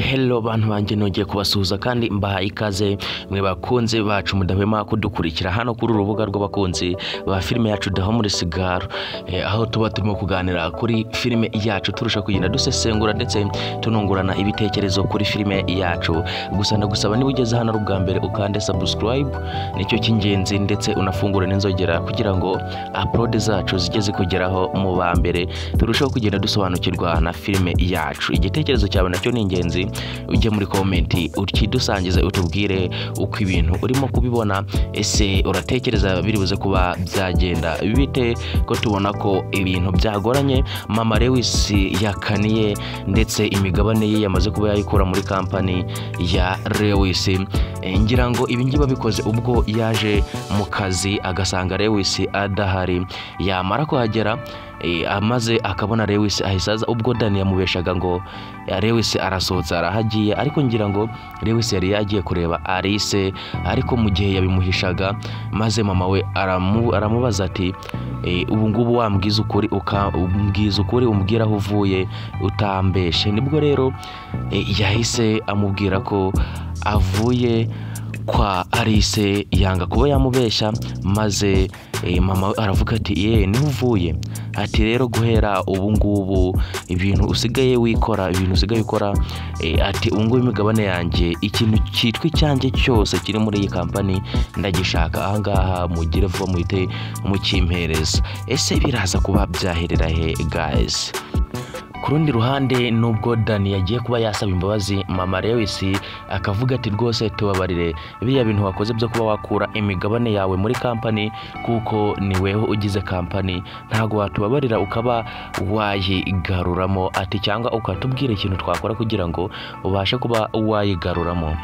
Hello bantu banje nongeye kubasuhuza kandi mbaha ikaze mwe bakunze bacu mudahwema kudukurikira hano kuri urubuga rw'abakunzi ba filime yacu The Homeless Girl, aho tuba turimo kuganira kuri filime yacu turusha kugenda dusesengura ndetse tunungurana ibitekerezo kuri filime yacu. Gusa ndagusaba niba ugeze hano ubwa mbere ukande subscribe, nicyo cy'ingenzi, ndetse unafungure n'inzogera kugira ngo upload zacu zigeze kugeraho mu ba mbere turushaho kugenda dusobanukirwa na filime yacu. Igitekerezo cyawe nacyo ni ingenzi, ujye muri comment ukidusangize utubwire uko ibintu urimo kubibona. Ese uratekereza biribuze kuba byagenda bite ko tubona ko ibintu byagoranye? Mama Lewis yakaniye ndetse imigabane ye yamaze kuba yayikura muri company ya Lewis. Ngira ngo ibingiba bikoze ubwo yaje mu kazi agasanga Lewis adahari, yamara kuhagera amaze akabona Lewis ahisaza ubwo Dani yamubeshaga ngo Lewis arasohotse arahagiye, ariko ngira ngo Lewis yari yagiye kureba Alice, ariko mu gihe yabimuhishaga maze mama we aramubaza ati ubu ngubu wambwiza ukuri ukambwiza ukuri umbwira aho uvuye utambeshe. Nibwo rero yahise amubwira ko avuye kwa Alice, yanga kuba yamubesha, maze mama aravuga ati ni uvuye, ati rero guhera ubu ngubu ibintu usigaye wikora, ibintu usigaye ukora, ati ungu imigabane yanjye, ikintu cyitwa cyanjye cyose kiri muri iyi company ndagishaka, ahangaha mugire vuba muhite mukimpereza. Ese biraza kuba byaherera he guys? Ku rundi ruhande, nubwo Dani yagiye kuba yasaba imbabazi, Mama Lewis akavuga ati rwose tubabarire biriya bintu wakoze byo kuba wakura imigabane yawe muri company, kuko ni weho ugize company, ntago watubabarira ukaba wayigaruramo, ati cyangwa ukatubwira ikintu twakora kugira ngo ubashe kuba wayigaruramo.